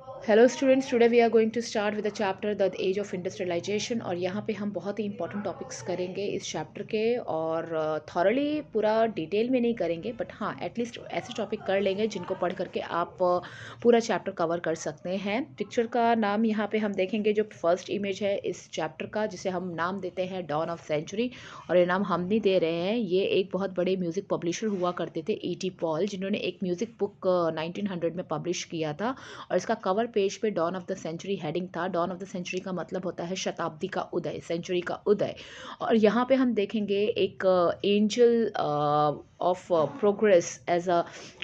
Hello students, today we are going to start with the chapter the age of industrialisation. और यहाँ पे हम बहुत ही इंपॉर्टेंट टॉपिक्स करेंगे इस चैप्टर के, और थॉरली पूरा डिटेल में नहीं करेंगे, बट हाँ एटलीस्ट ऐसे टॉपिक कर लेंगे जिनको पढ़ करके आप पूरा चैप्टर कवर कर सकते हैं। पिक्चर का नाम यहाँ पे हम देखेंगे, जो फर्स्ट इमेज है इस चैप्टर का, जिसे हम नाम देते हैं डॉन ऑफ सेंचुरी। और ये नाम हम नहीं दे रहे हैं, ये एक बहुत बड़े म्यूज़िक पब्लिशर हुआ करते थे E.T. पॉल, जिन्होंने एक म्यूज़िक बुक 1900 में पब्लिश किया था। और इसका कवर पेज पे dawn of the century heading था। डॉन ऑफ द सेंचुरी का मतलब होता है शताब्दी का उदय, सेंचुरी का उदय। और यहाँ पे हम देखेंगे एक angel of progress as a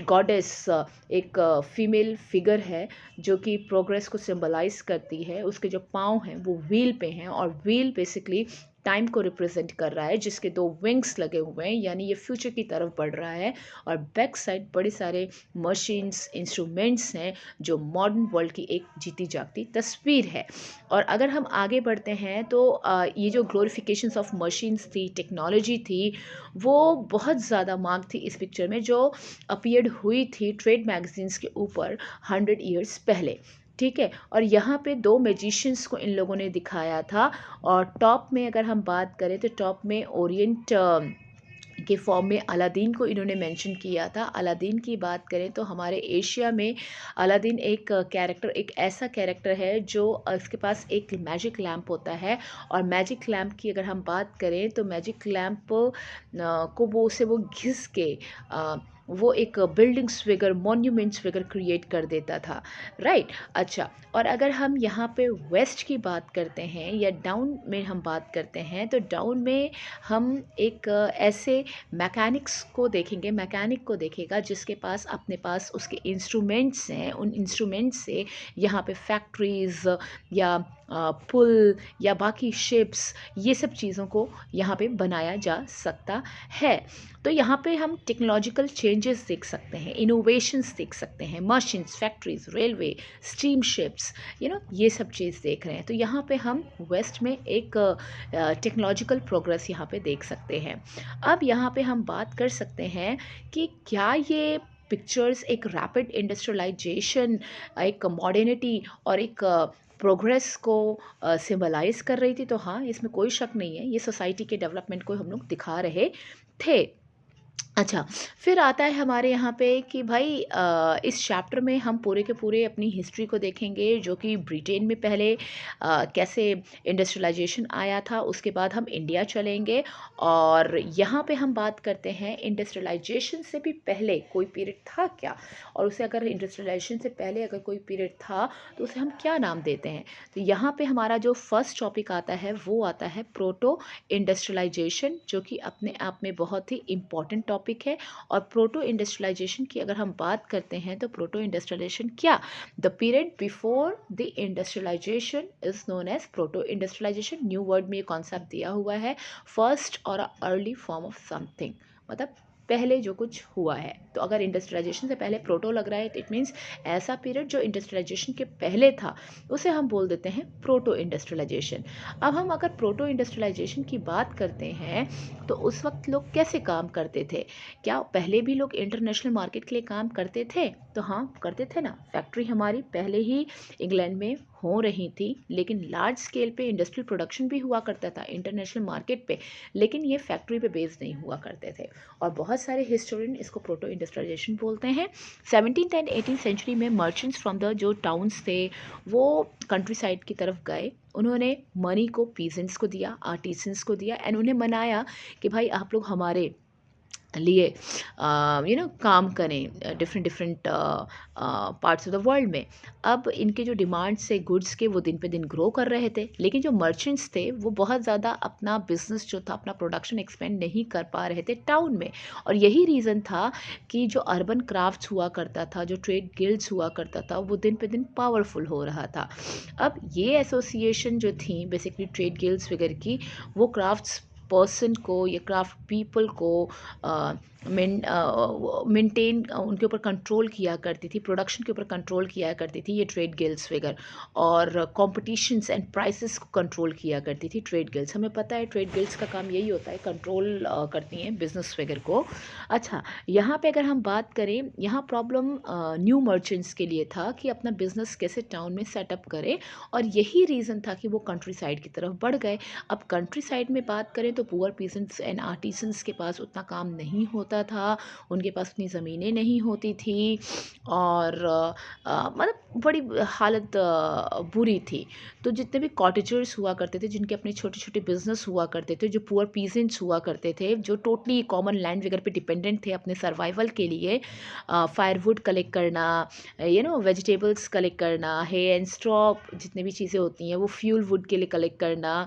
goddess, एक फीमेल फिगर है जो कि प्रोग्रेस को सिंबलाइज करती है। उसके जो पाँव हैं वो व्हील पे हैं, और व्हील बेसिकली टाइम को रिप्रेजेंट कर रहा है, जिसके दो विंग्स लगे हुए हैं, यानी ये फ्यूचर की तरफ बढ़ रहा है। और बैक साइड बड़े सारे मशीन्स, इंस्ट्रूमेंट्स हैं, जो मॉडर्न वर्ल्ड की एक जीती जागती तस्वीर है। और अगर हम आगे बढ़ते हैं तो ये जो ग्लोरिफिकेशंस ऑफ मशीन्स थी, टेक्नोलॉजी थी, वो बहुत ज़्यादा मांग थी इस पिक्चर में, जो अपीयर्ड हुई थी ट्रेड मैगजीन्स के ऊपर 100 ईयर्स पहले। ठीक है। और यहाँ पे दो मैजिशियंस को इन लोगों ने दिखाया था। और टॉप में अगर हम बात करें तो टॉप में ओरिएंट के फॉर्म में अलादीन को इन्होंने मेंशन किया था। अलादीन की बात करें तो हमारे एशिया में अलादीन एक कैरेक्टर, एक ऐसा कैरेक्टर है जो इसके पास एक मैजिक लैम्प होता है। और मैजिक लैम्प की अगर हम बात करें तो मैजिक लैम्प को वो घिस के वो एक बिल्डिंग्स वगैरह, मॉन्यूमेंट्स वगैरह क्रिएट कर देता था। राइट। अच्छा, और अगर हम यहाँ पे वेस्ट की बात करते हैं या डाउन में हम बात करते हैं, तो डाउन में हम एक ऐसे मैकेनिक्स को देखेंगे, मैकेनिक को देखेगा जिसके पास अपने पास उसके इंस्ट्रूमेंट्स हैं। उन इंस्ट्रूमेंट्स से यहाँ पे फैक्ट्रीज़ या पुल या बाकी शिप्स, ये सब चीज़ों को यहाँ पे बनाया जा सकता है। तो यहाँ पे हम टेक्नोलॉजिकल चेंजेस देख सकते हैं, इनोवेशंस देख सकते हैं, machines, factories, railway, steam ships, ये सब चीज़ देख रहे हैं। तो यहाँ पे हम वेस्ट में एक टेक्नोलॉजिकल प्रोग्रेस यहाँ पे देख सकते हैं। अब यहाँ पे हम बात कर सकते हैं कि क्या ये पिक्चर्स एक रैपिड इंडस्ट्रियलाइजेशन, एक मॉडर्निटी और एक प्रोग्रेस को सिंबलाइज कर रही थी? तो हाँ, इसमें कोई शक नहीं है, ये सोसाइटी के डेवलपमेंट को हम लोग दिखा रहे थे। अच्छा, फिर आता है हमारे यहाँ पे कि भाई इस चैप्टर में हम पूरे के पूरे अपनी हिस्ट्री को देखेंगे, जो कि ब्रिटेन में पहले कैसे इंडस्ट्रियलाइजेशन आया था। उसके बाद हम इंडिया चलेंगे, और यहाँ पे हम बात करते हैं इंडस्ट्रियलाइजेशन से भी पहले कोई पीरियड था क्या, और उसे अगर इंडस्ट्रियलाइजेशन से पहले अगर कोई पीरियड था तो उसे हम क्या नाम देते हैं। तो यहाँ पे हमारा जो फर्स्ट टॉपिक आता है वो आता है प्रोटो इंडस्ट्रियलाइजेशन, जो कि अपने आप में बहुत ही इम्पॉर्टेंट टॉपिक है। और प्रोटो इंडस्ट्रियलाइजेशन की अगर हम बात करते हैं तो प्रोटो इंडस्ट्रियलाइजेशन क्या, the period before the industrialisation is known as proto industrialisation. New word में ये कॉन्सेप्ट दिया हुआ है, फर्स्ट और अर्ली फॉर्म ऑफ समथिंग, मतलब पहले जो कुछ हुआ है। तो अगर इंडस्ट्रियलाइजेशन से पहले प्रोटो लग रहा है तो इट मीन्स ऐसा पीरियड जो इंडस्ट्रियलाइजेशन के पहले था, उसे हम बोल देते हैं प्रोटो इंडस्ट्रियलाइजेशन। अब हम अगर प्रोटो इंडस्ट्रियलाइजेशन की बात करते हैं तो उस वक्त लोग कैसे काम करते थे? क्या पहले भी लोग इंटरनेशनल मार्केट के लिए काम करते थे? तो हाँ, करते थे ना। फैक्ट्री हमारी पहले ही इंग्लैंड में हो रही थी, लेकिन लार्ज स्केल पे इंडस्ट्रियल प्रोडक्शन भी हुआ करता था इंटरनेशनल मार्केट पे, लेकिन ये फैक्ट्री पे बेस्ड नहीं हुआ करते थे। और बहुत सारे हिस्टोरियन इसको प्रोटो इंडस्ट्रियलाइजेशन बोलते हैं। 17th एंड 18th सेंचुरी में मर्चेंट्स फ्रॉम द जो टाउन्स थे, वो कंट्री साइड की तरफ गए। उन्होंने मनी को पीजेंट्स को दिया, आर्टिसंस को दिया, एंड उन्हें मनाया कि भाई आप लोग हमारे लिए काम करें different different parts of the world में। अब इनके जो डिमांड्स से गुड्स के, वो दिन पे दिन ग्रो कर रहे थे, लेकिन जो मर्चेंट्स थे वो बहुत ज़्यादा अपना बिजनेस जो था, अपना प्रोडक्शन एक्सपेंड नहीं कर पा रहे थे टाउन में। और यही रीज़न था कि जो अर्बन क्राफ्ट्स हुआ करता था, जो ट्रेड गिल्ड्स हुआ करता था, वो दिन पे दिन पावरफुल हो रहा था। अब ये एसोसिएशन जो थी बेसिकली ट्रेड गिल्ड्स वगैरह की, वो क्राफ्ट्स पर्सन को या क्राफ्ट पीपल को मेंटेन उनके ऊपर कंट्रोल किया करती थी, प्रोडक्शन के ऊपर कंट्रोल किया करती थी ये ट्रेड गिल्ड्स वगैरह, और कॉम्पिटिशन्स एंड प्राइसेस को कंट्रोल किया करती थी ट्रेड गिल्ड्स। हमें पता है ट्रेड गिल्ड्स का काम यही होता है, कंट्रोल करती हैं बिजनेस वगैरह को। अच्छा, यहाँ पे अगर हम बात करें, यहाँ प्रॉब्लम न्यू मर्चेंट्स के लिए था कि अपना बिजनेस कैसे टाउन में सेटअप करें, और यही रीज़न था कि वो कंट्री साइड की तरफ बढ़ गए। अब कंट्री साइड में बात करें तो पुअर पीसेंट्स एंड आर्टिसंस के पास उतना काम नहीं होता था, उनके पास उतनी ज़मीनें नहीं होती थी, और मतलब बड़ी हालत बुरी थी। तो जितने भी कॉटेजर्स हुआ करते थे, जिनके अपने छोटे छोटे बिजनेस हुआ करते थे, जो पुअर पीसेंट्स हुआ करते थे, जो टोटली कॉमन लैंड वगैरह पे डिपेंडेंट थे अपने सर्वाइवल के लिए, फायरवुड कलेक्ट करना, वेजिटेबल्स कलेक्ट करना, हे एंड स्ट्रॉ, जितनी भी चीज़ें होती हैं वो फ्यूल वुड के लिए कलेक्ट करना,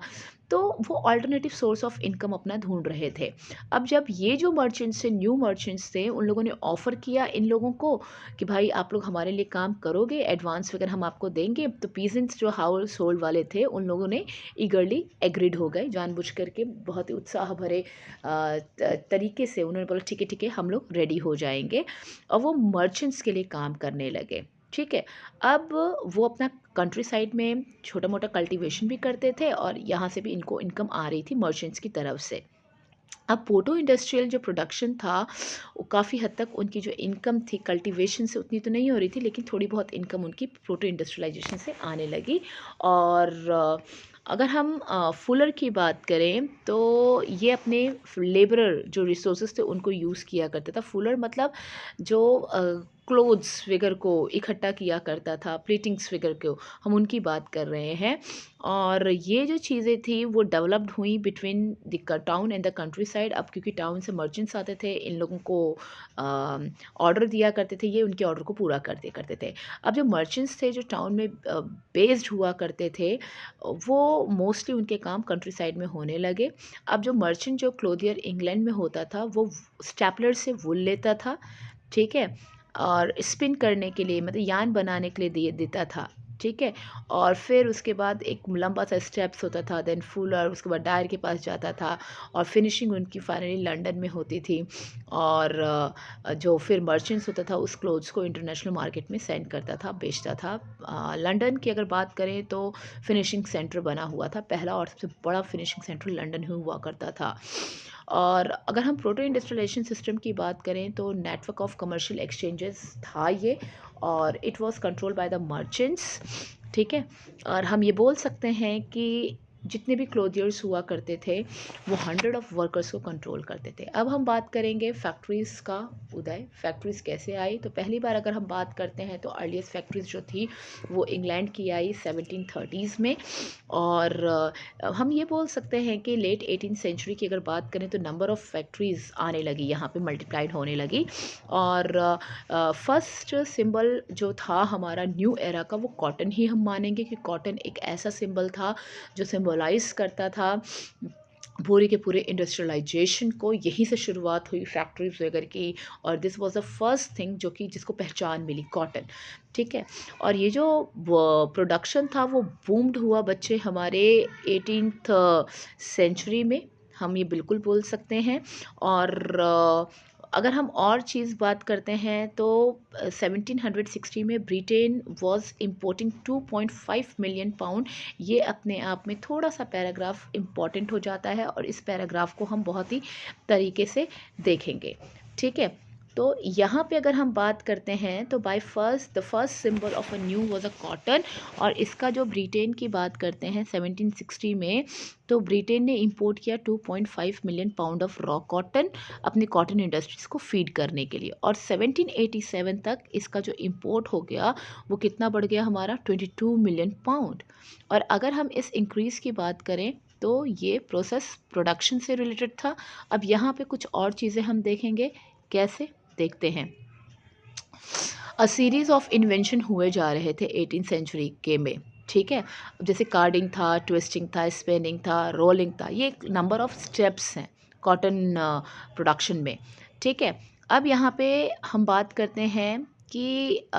तो वो अल्टरनेटिव सोर्स ऑफ इनकम अपना ढूंढ रहे थे। अब जब ये जो मर्चेंट्स थे, न्यू मर्चेंट्स थे, उन लोगों ने ऑफ़र किया इन लोगों को कि भाई आप लोग हमारे लिए काम करोगे, एडवांस वगैरह हम आपको देंगे, तो पीजेंट्स जो हाउस होल्ड वाले थे उन लोगों ने ईगरली एग्रीड हो गए, जानबूझ करके बहुत ही उत्साह भरे तरीके से उन्होंने बोला ठीक है हम लोग रेडी हो जाएंगे, और वो मर्चेंट्स के लिए काम करने लगे। ठीक है, अब वो अपना कंट्री साइड में छोटा मोटा कल्टीवेशन भी करते थे, और यहाँ से भी इनको इनकम आ रही थी मर्चेंट्स की तरफ से। अब पोटो इंडस्ट्रियल जो प्रोडक्शन था, वो काफ़ी हद तक उनकी जो इनकम थी कल्टीवेशन से उतनी तो नहीं हो रही थी, लेकिन थोड़ी बहुत इनकम उनकी पोटो इंडस्ट्रियलाइजेशन से आने लगी। और अगर हम फुलर की बात करें तो ये अपने लेबरर जो रिसोर्सेज थे उनको यूज़ किया करता था। फुलर मतलब जो क्लोथ्स वगैरह को इकट्ठा किया करता था, प्लेटिंग्स वगैरह को, हम उनकी बात कर रहे हैं। और ये जो चीज़ें थी वो डेवलप्ड हुई between the town and the country side. अब क्योंकि टाउन से मर्चेंट्स आते थे, इन लोगों को ऑर्डर दिया करते थे, ये उनके ऑर्डर को पूरा कर दिया करते थे। अब जो मर्चेंट्स थे जो टाउन में बेस्ड हुआ करते थे, वो मोस्टली उनके काम कंट्री साइड में होने लगे। अब जो मर्चेंट जो क्लोथियर इंग्लैंड में होता था, वो स्टेपलर से वुल लेता था, ठीक है, और स्पिन करने के लिए मतलब यान बनाने के लिए दिए देता था, ठीक है, और फिर उसके बाद एक लंबा सा स्टेप्स होता था, देन फुलर, उसके बाद डायर के पास जाता था, और फिनिशिंग उनकी फाइनली लंदन में होती थी। और जो फिर मर्चेंट्स होता था उस क्लोथ्स को इंटरनेशनल मार्केट में सेंड करता था, बेचता था। लंदन की अगर बात करें तो फिनिशिंग सेंटर बना हुआ था, पहला और सबसे बड़ा फिनिशिंग सेंटर लंदन में हुआ करता था। और अगर हम प्रोटो इंडस्ट्रियलाइजेशन सिस्टम की बात करें तो नेटवर्क ऑफ कमर्शियल एक्सचेंजेस था ये, और it was control by the merchants, ठीक है। और हम ये बोल सकते हैं कि जितने भी क्लोथियर्स हुआ करते थे वो 100 ऑफ वर्कर्स को कंट्रोल करते थे। अब हम बात करेंगे फैक्ट्रीज़ का उदय, फैक्ट्रीज़ कैसे आई। तो पहली बार अगर हम बात करते हैं तो अर्लीस्ट फैक्ट्रीज़ जो थी वो इंग्लैंड की आई 1730s में। और हम ये बोल सकते हैं कि लेट 18th सेंचुरी की अगर बात करें तो नंबर ऑफ़ फैक्ट्रीज़ आने लगी, यहाँ पे मल्टीप्लाइड होने लगी। और फर्स्ट सिंबल जो था हमारा न्यू एरा का वो कॉटन ही हम मानेंगे, कि कॉटन एक ऐसा सिंबल था जो सिंबलाइज करता था पूरे के पूरे इंडस्ट्रियलाइजेशन को। यहीं से शुरुआत हुई फैक्ट्रीज वगैरह की, और this was the first thing जो कि जिसको पहचान मिली, कॉटन, ठीक है। और ये जो प्रोडक्शन था वो बूम्ड हुआ बच्चे हमारे 18th सेंचुरी में, हम ये बिल्कुल बोल सकते हैं। और अगर हम और चीज़ बात करते हैं तो 1760 में Britain was importing 2.5 million pound. ये अपने आप में थोड़ा सा पैराग्राफ इम्पॉर्टेंट हो जाता है, और इस पैराग्राफ को हम बहुत ही तरीके से देखेंगे, ठीक है। तो यहाँ पे अगर हम बात करते हैं तो the first symbol of a new was a cotton. और इसका जो ब्रिटेन की बात करते हैं 1760 में, तो ब्रिटेन ने इंपोर्ट किया 2.5 million pound of raw cotton अपनी कॉटन इंडस्ट्रीज़ को फीड करने के लिए। और 1787 तक इसका जो इंपोर्ट हो गया वो कितना बढ़ गया हमारा, 22 मिलियन पाउंड। और अगर हम इस इंक्रीज़ की बात करें तो ये प्रोसेस प्रोडक्शन से रिलेटेड था। अब यहाँ पे कुछ और चीज़ें हम देखेंगे, कैसे देखते हैं। अ सीरीज़ ऑफ इन्वेंशन हुए जा रहे थे 18th सेंचुरी के में, ठीक है। जैसे कार्डिंग था, ट्विस्टिंग था, स्पिनिंग था, रोलिंग था, ये एक नंबर ऑफ स्टेप्स हैं कॉटन प्रोडक्शन में, ठीक है। अब यहाँ पे हम बात करते हैं कि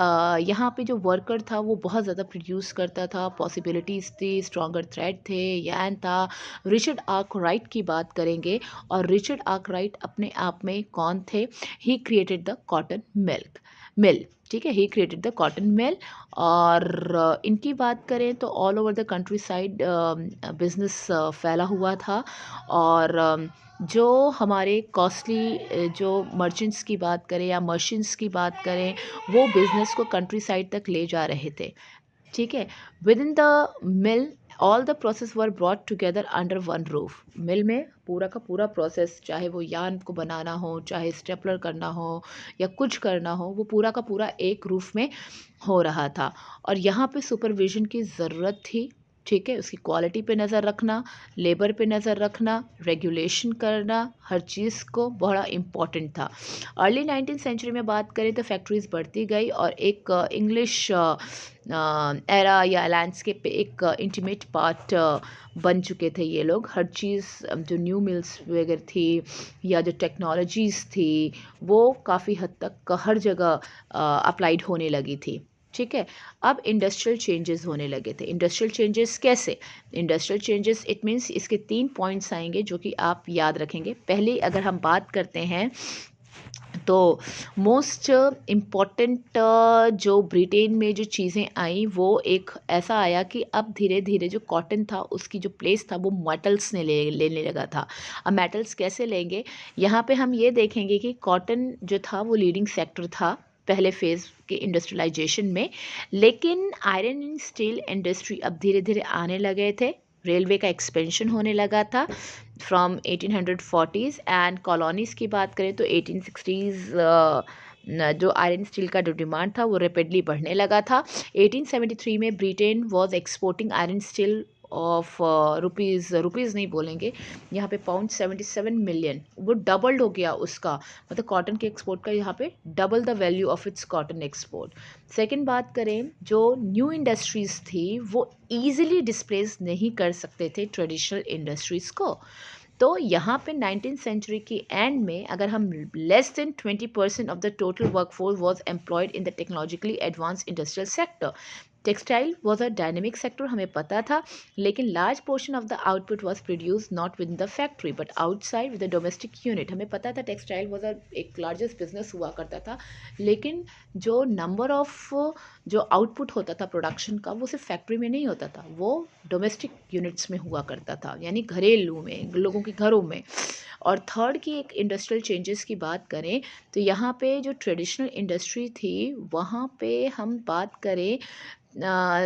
यहाँ पे जो वर्कर था वो बहुत ज़्यादा प्रोड्यूस करता था, पॉसिबिलिटीज़ थी, स्ट्रॉन्गर थ्रेड थे, यान था। रिचर्ड आर्कराइट की बात करेंगे, और रिचर्ड आर्कराइट अपने आप में कौन थे? He created the cotton mill, ठीक है, he created the cotton mill. और इनकी बात करें तो all over the country side business फैला हुआ था। और जो हमारे कॉस्टली जो मर्चेंट्स की बात करें या मर्चेंट्स की बात करें, वो बिज़नेस को कंट्री साइड तक ले जा रहे थे, ठीक है। Within the mill all the process were brought together under one roof. Mill में पूरा का पूरा प्रोसेस, चाहे वो यार्न को बनाना हो, चाहे स्टेपलर करना हो या कुछ करना हो, वो पूरा का पूरा एक रूफ में हो रहा था। और यहाँ पे सुपरविजन की ज़रूरत थी, ठीक है। उसकी क्वालिटी पे नज़र रखना, लेबर पे नज़र रखना, रेगुलेशन करना, हर चीज़ को बड़ा इम्पॉर्टेंट था। अर्ली 19th सेंचुरी में बात करें तो फैक्ट्रीज बढ़ती गई, और एक इंग्लिश एरा या लैंडस्केप पे एक इंटीमेट पार्ट बन चुके थे ये लोग। हर चीज़ जो न्यू मिल्स वगैरह थी या जो टेक्नोलॉजीज़ थी, वो काफ़ी हद तक हर जगह अप्लाइड होने लगी थी, ठीक है। अब इंडस्ट्रियल चेंजेस होने लगे थे। इंडस्ट्रियल चेंजेस कैसे? इंडस्ट्रियल चेंजेस इट मीन्स इसके 3 पॉइंट्स आएंगे जो कि आप याद रखेंगे। पहले अगर हम बात करते हैं तो मोस्ट इम्पॉर्टेंट जो ब्रिटेन में जो चीज़ें आई, वो एक ऐसा आया कि अब धीरे धीरे जो कॉटन था उसकी जो प्लेस था वो मेटल्स ने लेने लगा था। अब मेटल्स कैसे लेंगे? यहाँ पे हम ये देखेंगे कि कॉटन जो था वो लीडिंग सेक्टर था पहले फेज़ के इंडस्ट्रियलाइजेशन में, लेकिन आयरन एंड स्टील इंडस्ट्री अब धीरे धीरे आने लगे थे। रेलवे का एक्सपेंशन होने लगा था फ्रॉम 1840s, एंड कॉलोनीज़ की बात करें तो 1860s जो आयरन स्टील का जो डिमांड था वो रैपिडली बढ़ने लगा था। 1873 में Britain was exporting iron steel of rupees नहीं बोलेंगे यहाँ पे, पाउंड 77 मिलियन, वो डबल्ड हो गया उसका, मतलब कॉटन के एक्सपोर्ट का यहाँ पे double the value of its cotton export. Second बात करें, जो न्यू इंडस्ट्रीज़ थी वो ईजिली डिस्प्लेस नहीं कर सकते थे ट्रेडिशनल इंडस्ट्रीज़ को। तो यहाँ पे 19th सेंचुरी की एंड में अगर हम less than 20% of the total workforce was employed in the technologically advance industrial sector. Textile was a dynamic sector, हमें पता था, लेकिन large portion of the output was produce not with in the factory but outside with the domestic unit. हमें पता था textile was एक largest business हुआ करता था, लेकिन जो नंबर ऑफ जो आउटपुट होता था प्रोडक्शन का वो सिर्फ फैक्ट्री में नहीं होता था, वो डोमेस्टिक यूनिट्स में हुआ करता था, यानी घरेलू में, लोगों के घरों में। और थर्ड की एक इंडस्ट्रियल चेंजेस की बात करें तो यहाँ पे जो ट्रेडिशनल इंडस्ट्री थी वहाँ पे हम बात करें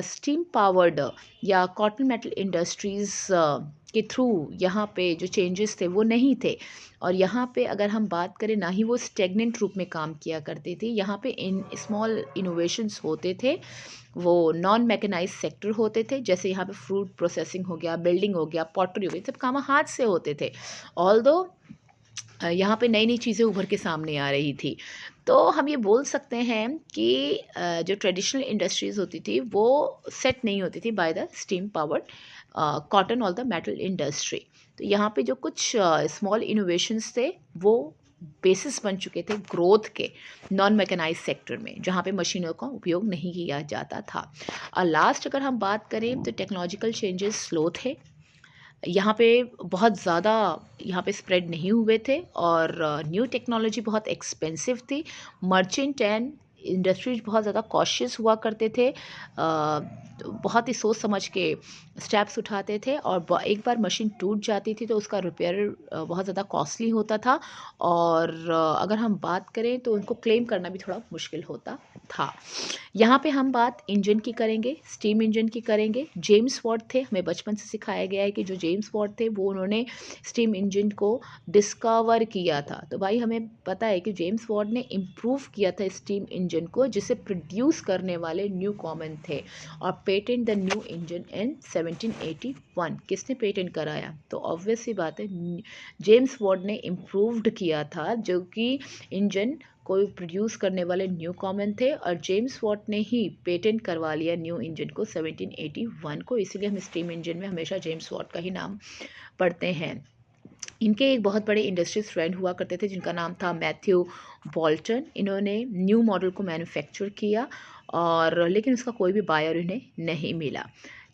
स्टीम पावर्ड या कॉटन मेटल इंडस्ट्रीज़ के थ्रू यहाँ पे जो चेंजेस थे वो नहीं थे। और यहाँ पे अगर हम बात करें, ना ही वो स्टेगनेंट रूप में काम किया करते थे, यहाँ पे इन स्मॉल इनोवेशंस होते थे, वो नॉन मैकेनाइज सेक्टर होते थे, जैसे यहाँ पे फ्रूट प्रोसेसिंग हो गया, बिल्डिंग हो गया, पॉटरी हो गई, सब काम हाथ से होते थे। ऑल्दो यहाँ पे नई नई चीज़ें उभर के सामने आ रही थी। तो हम ये बोल सकते हैं कि जो ट्रेडिशनल इंडस्ट्रीज़ होती थी वो सेट नहीं होती थी by the steam powered cotton और द मेटल इंडस्ट्री। तो यहाँ पे जो कुछ स्मॉल इनोवेशंस थे वो बेसिस बन चुके थे ग्रोथ के नॉन मैकेनाइज सेक्टर में, जहाँ पे मशीनों का उपयोग नहीं किया जाता था। और लास्ट अगर हम बात करें तो टेक्नोलॉजिकल चेंजेस स्लो थे, यहाँ पे बहुत ज़्यादा यहाँ पे स्प्रेड नहीं हुए थे, और न्यू टेक्नोलॉजी बहुत एक्सपेंसिव थी। मर्चेंट एंड इंडस्ट्रीज बहुत ज़्यादा कॉशियस हुआ करते थे, तो बहुत ही सोच समझ के स्टेप्स उठाते थे, और एक बार मशीन टूट जाती थी तो उसका रिपेयर बहुत ज़्यादा कॉस्टली होता था, और अगर हम बात करें तो उनको क्लेम करना भी थोड़ा मुश्किल होता था। यहाँ पे हम बात इंजन की करेंगे, स्टीम इंजन की करेंगे। जेम्स वॉट थे, हमें बचपन से सिखाया गया है कि जो जेम्स वॉट थे वो उन्होंने स्टीम इंजन को डिस्कवर किया था। तो भाई हमें पता है कि जेम्स वॉट ने इम्प्रूव किया था स्टीम इंजन को, जिसे प्रोड्यूस करने वाले न्यू कॉमन थे, और पेटेंट द न्यू इंजन इन 1781। किसने पेटेंट कराया? तो ऑब्वियस सी बात है, जेम्स वॉट ने इम्प्रूव्ड किया था, जो कि इंजन को प्रोड्यूस करने वाले न्यू कॉमन थे, और जेम्स वॉट ने ही पेटेंट करवा लिया न्यू इंजन को 1781 को। इसीलिए हम स्टीम इंजन में हमेशा जेम्स वॉट का ही नाम पढ़ते हैं। इनके एक बहुत बड़े इंडस्ट्रीज फ्रेंड हुआ करते थे जिनका नाम था मैथ्यू बॉल्टन। इन्होंने न्यू मॉडल को मैन्युफैक्चर किया और लेकिन उसका कोई भी बायर इन्हें नहीं मिला।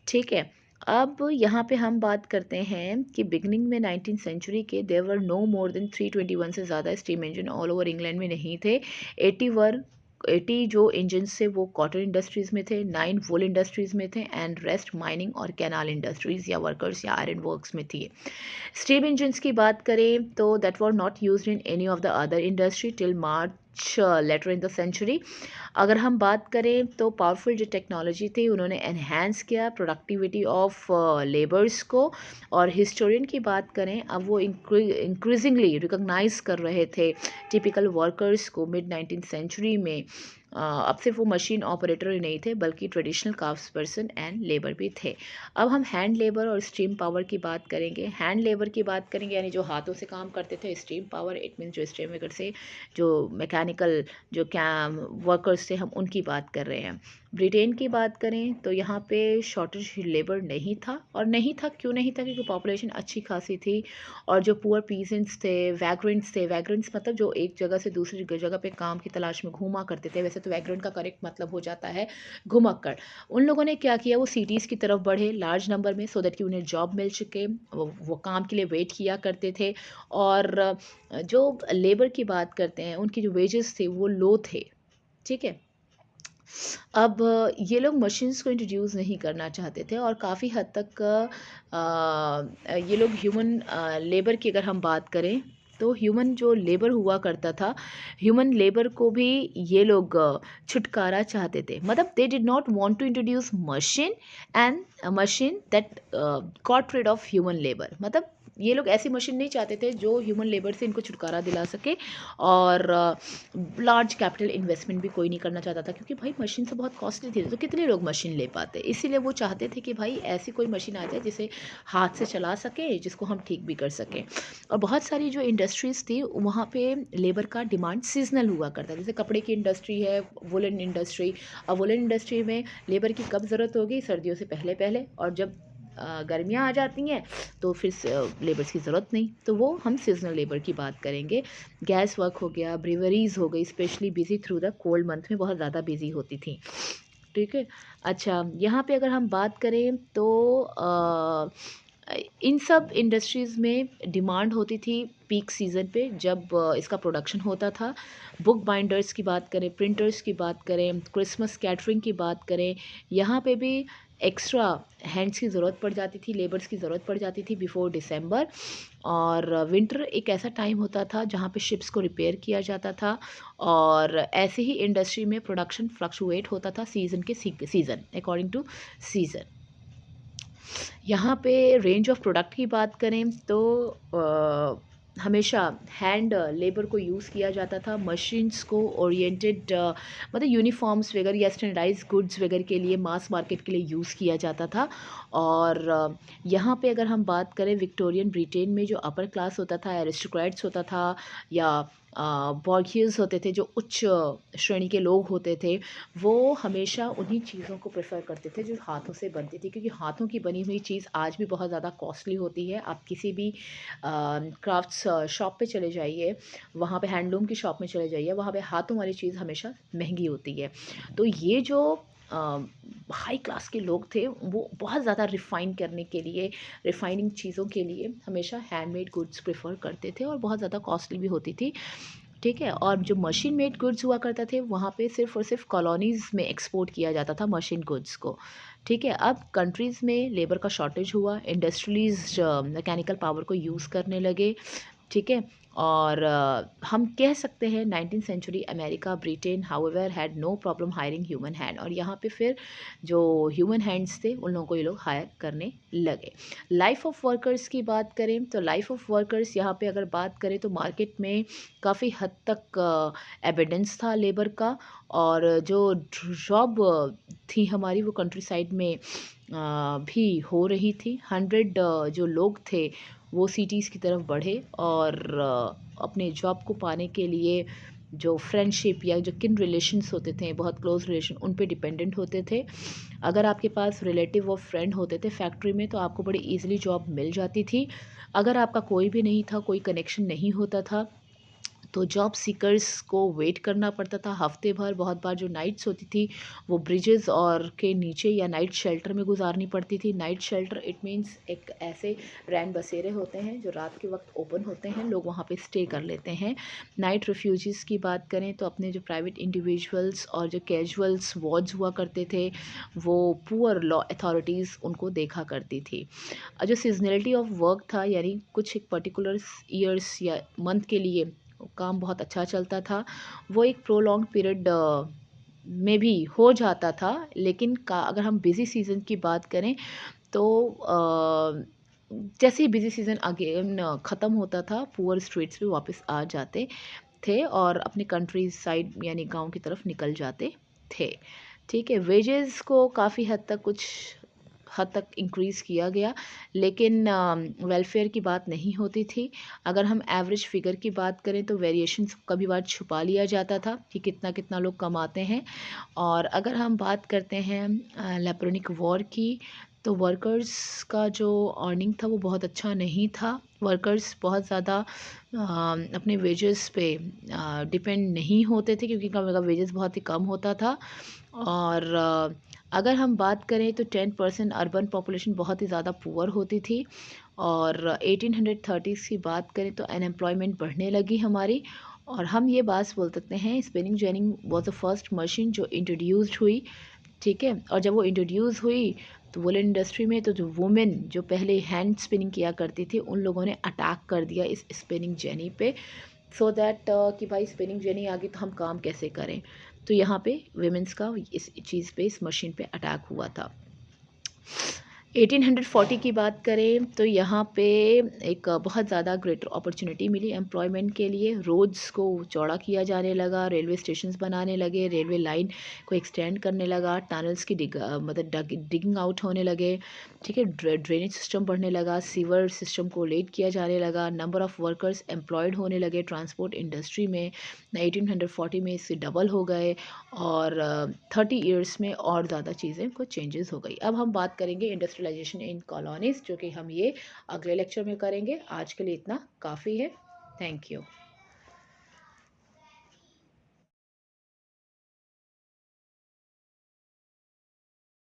ठीक है, अब यहाँ पे हम बात करते हैं कि बिगनिंग में 19th सेंचुरी के there were no more than 321 से ज़्यादा steam engine all over England में नहीं थे। 80 जो इंजन थे वो कॉटन इंडस्ट्रीज़ में थे, 9 वुल इंडस्ट्रीज़ में थे एंड रेस्ट माइनिंग और कैनाल इंडस्ट्रीज़ या वर्कर्स या आयरन वर्क्स में थी। स्टीम इंजन्स की बात करें तो that were not used in any of the other industry till much later in the century. अगर हम बात करें तो पावरफुल जो टेक्नोलॉजी थी उन्होंने एनहेंस किया प्रोडक्टिविटी ऑफ लेबर्स को। और हिस्टोरियन की बात करें अब वो इंक्रीजिंगली रिकॉग्नाइज कर रहे थे टिपिकल वर्कर्स को मिड 19th सेंचुरी में। अब सिर्फ वो मशीन ऑपरेटर ही नहीं थे बल्कि traditional crafts person and labour भी थे। अब हम हैंड लेबर और स्टीम पावर की बात करेंगे। हैंड लेबर की बात करेंगे यानी जो हाथों से काम करते थे। स्टीम पावर इट मीन्स जो स्टीम मेकर से जो मैकेनिकल जो कैम वर्कर्स थे हम उनकी बात कर रहे हैं। ब्रिटेन की बात करें तो यहाँ पे शॉर्टेज लेबर नहीं था। और नहीं था क्यों नहीं था, क्योंकि पॉपुलेशन अच्छी खासी थी और जो पुअर पीजेंट्स थे, वैग्रेंट्स मतलब जो एक जगह से दूसरी जगह पे काम की तलाश में घूमा करते थे। वैसे तो वैग्रेंट का करेक्ट मतलब हो जाता है घुमक्कड़। उन लोगों ने क्या किया, वो सिटीज़ की तरफ बढ़े लार्ज नंबर में सो दैट कि उन्हें जॉब मिल सके। वो काम के लिए वेट किया करते थे। और जो लेबर की बात करते हैं उनकी जो वेजेस थे वो लो थे। ठीक है, अब ये लोग मशीन्स को इंट्रोड्यूस नहीं करना चाहते थे और काफ़ी हद तक ये लोग ह्यूमन लेबर की अगर हम बात करें तो ह्यूमन जो लेबर हुआ करता था, ह्यूमन लेबर को भी ये लोग छुटकारा चाहते थे। मतलब they did not want to introduce machine that got rid of human labour. मतलब ये लोग ऐसी मशीन नहीं चाहते थे जो ह्यूमन लेबर से इनको छुटकारा दिला सके। और लार्ज कैपिटल इन्वेस्टमेंट भी कोई नहीं करना चाहता था क्योंकि भाई मशीन से बहुत कॉस्टली थी, तो कितने लोग मशीन ले पाते। इसीलिए वो चाहते थे कि भाई ऐसी कोई मशीन आ जाए जिसे हाथ से चला सके, जिसको हम ठीक भी कर सकें। और बहुत सारी जो इंडस्ट्रीज़ थी वहाँ पे लेबर का डिमांड सीजनल हुआ करता है। जैसे कपड़े की इंडस्ट्री है, वुलन इंडस्ट्री। अब वुलन इंडस्ट्री में लेबर की कब ज़रूरत होगी, सर्दियों से पहले पहले, और जब गर्मियाँ आ जाती हैं तो फिर लेबर्स की ज़रूरत नहीं, तो वो हम सीजनल लेबर की बात करेंगे। गैस वर्क हो गया, ब्रीवरीज हो गई, specially busy through the cold month में बहुत ज़्यादा बिजी होती थी। ठीक है, अच्छा यहाँ पे अगर हम बात करें तो इन सब इंडस्ट्रीज़ में डिमांड होती थी पीक सीज़न पे जब इसका प्रोडक्शन होता था। बुक बाइंडर्स की बात करें, प्रिंटर्स की बात करें, क्रिसमस कैटरिंग की बात करें, यहाँ पे भी एक्स्ट्रा हैंड्स की ज़रूरत पड़ जाती थी, लेबर्स की ज़रूरत पड़ जाती थी बिफोर दिसंबर। और विंटर एक ऐसा टाइम होता था जहाँ पे शिप्स को रिपेयर किया जाता था। और ऐसे ही इंडस्ट्री में प्रोडक्शन फ्लक्चुएट होता था सीज़न के सीज़न अकॉर्डिंग टू सीज़न। यहाँ पे रेंज ऑफ प्रोडक्ट की बात करें तो हमेशा हैंड लेबर को यूज़ किया जाता था। मशीन्स को ओरिएंटेड मतलब यूनिफॉर्म्स वगैरह या स्टैंडर्डाइज गुड्स वगैरह के लिए मास मार्केट के लिए यूज़ किया जाता था। और यहाँ पे अगर हम बात करें विक्टोरियन ब्रिटेन में जो अपर क्लास होता था, एरिस्टोक्रेट्स होता था या बॉर्गियर्स होते थे, जो उच्च श्रेणी के लोग होते थे, वो हमेशा उन्हीं चीज़ों को प्रेफर करते थे जो हाथों से बनती थी, क्योंकि हाथों की बनी हुई चीज़ आज भी बहुत ज़्यादा कॉस्टली होती है। आप किसी भी क्राफ्ट्स शॉप पे चले जाइए, वहाँ पे हैंडलूम की शॉप में चले जाइए, वहाँ पे हाथों वाली चीज़ हमेशा महंगी होती है। तो ये जो हाई क्लास के लोग थे वो बहुत ज़्यादा रिफाइनिंग चीज़ों के लिए हमेशा हैंडमेड गुड्स प्रेफर करते थे और बहुत ज़्यादा कॉस्टली भी होती थी। ठीक है, और जो मशीन मेड गुड्स हुआ करता थे वहाँ पे सिर्फ और सिर्फ कॉलोनीज़ में एक्सपोर्ट किया जाता था मशीन गुड्स को। ठीक है, अब कंट्रीज़ में लेबर का शॉर्टेज हुआ, इंडस्ट्रीज़ मैकेनिकल पावर को यूज़ करने लगे। ठीक है, और हम कह सकते हैं 19th century America Britain however had no problem hiring human hand. और यहाँ पे फिर जो ह्यूमन हैंड्स थे उन लोगों को ये लोग हायर करने लगे। लाइफ ऑफ वर्कर्स की बात करें तो लाइफ ऑफ वर्कर्स यहाँ पे अगर बात करें तो मार्केट में काफ़ी हद तक एविडेंस था लेबर का। और जो जॉब थी हमारी वो कंट्री साइड में भी हो रही थी। 100 जो लोग थे वो सिटीज़ की तरफ बढ़े और अपने जॉब को पाने के लिए जो फ्रेंडशिप या जो किन रिलेशंस होते थे, बहुत क्लोज रिलेशन, उन पे डिपेंडेंट होते थे। अगर आपके पास रिलेटिव और फ्रेंड होते थे फैक्ट्री में तो आपको बड़ी इजीली जॉब मिल जाती थी। अगर आपका कोई भी नहीं था, कोई कनेक्शन नहीं होता था, तो जॉब सीकर्स को वेट करना पड़ता था हफ्ते भर। बहुत बार जो नाइट्स होती थी वो ब्रिजेस और के नीचे या नाइट शेल्टर में गुजारनी पड़ती थी। नाइट शेल्टर इट मीन्स एक ऐसे रैन बसेरे होते हैं जो रात के वक्त ओपन होते हैं, लोग वहाँ पे स्टे कर लेते हैं। नाइट रिफ्यूजीज़ की बात करें तो अपने जो प्राइवेट इंडिविजुअल्स और जो कैजुअल्स वार्ड्स हुआ करते थे, वो पुअर लॉ अथॉरिटीज़ उनको देखा करती थी। जो सीजनलिटी ऑफ वर्क था, यानी कुछ एक पर्टिकुलर ईयर्स या मंथ के लिए काम बहुत अच्छा चलता था, वो एक प्रोलॉन्ग पीरियड में भी हो जाता था। लेकिन का अगर हम बिज़ी सीज़न की बात करें तो जैसे ही बिज़ी सीज़न अगेन ख़त्म होता था, पुअर स्ट्रीट्स पे वापस आ जाते थे और अपने कंट्री साइड यानी गांव की तरफ निकल जाते थे। ठीक है, वेजेस को काफ़ी हद तक इंक्रीज़ किया गया, लेकिन वेलफेयर की बात नहीं होती थी। अगर हम एवरेज फ़िगर की बात करें तो वेरिएशंस कभी बार छुपा लिया जाता था कि कितना कितना लोग कमाते हैं। और अगर हम बात करते हैं नेपोलियनिक वॉर की, तो वर्कर्स का जो अर्निंग था वो बहुत अच्छा नहीं था। वर्कर्स बहुत ज़्यादा अपने वेजेस पे डिपेंड नहीं होते थे, क्योंकि उनका वेजेस बहुत ही कम होता था। और अगर हम बात करें तो 10% अर्बन पॉपुलेशन बहुत ही ज़्यादा पुअर होती थी। और 1830s की बात करें तो अनएम्प्लॉयमेंट बढ़ने लगी हमारी। और हम ये बात बोल सकते हैं, spinning ginning was the first machine जो इंट्रोड्यूस्ड हुई। ठीक है, और जब वो इंट्रोड्यूस हुई तो वुलन इंडस्ट्री में तो जो वुमेन जो पहले हैंड स्पिनिंग किया करती थी, उन लोगों ने अटैक कर दिया इस स्पिनिंग जेनी पे, सो दैट कि भाई स्पिनिंग जेनी आ गई तो हम काम कैसे करें। तो यहाँ पे वेमेंस का इस चीज़ पे, इस मशीन पे अटैक हुआ था। 1840 की बात करें तो यहाँ पे एक बहुत ज़्यादा ग्रेटर अपॉर्चुनिटी मिली एम्प्लॉयमेंट के लिए। रोड्स को चौड़ा किया जाने लगा, रेलवे स्टेशंस बनाने लगे, रेलवे लाइन को एक्सटेंड करने लगा, टनल्स की डिगिंग आउट होने लगे। ठीक है, ड्रेनेज सिस्टम बढ़ने लगा, सीवर सिस्टम को लेट किया जाने लगा, नंबर ऑफ़ वर्कर्स एम्प्लॉयड होने लगे ट्रांसपोर्ट इंडस्ट्री में। 1840 में इससे डबल हो गए और 30 ईयर्स में और ज़्यादा चीज़ें कुछ चेंजेस हो गई। अब हम बात करेंगे इंडस्ट्रियलाइजेशन इन कॉलोनीज़, जो कि हम ये अगले लेक्चर में करेंगे। आज के लिए इतना काफ़ी है। Thank you.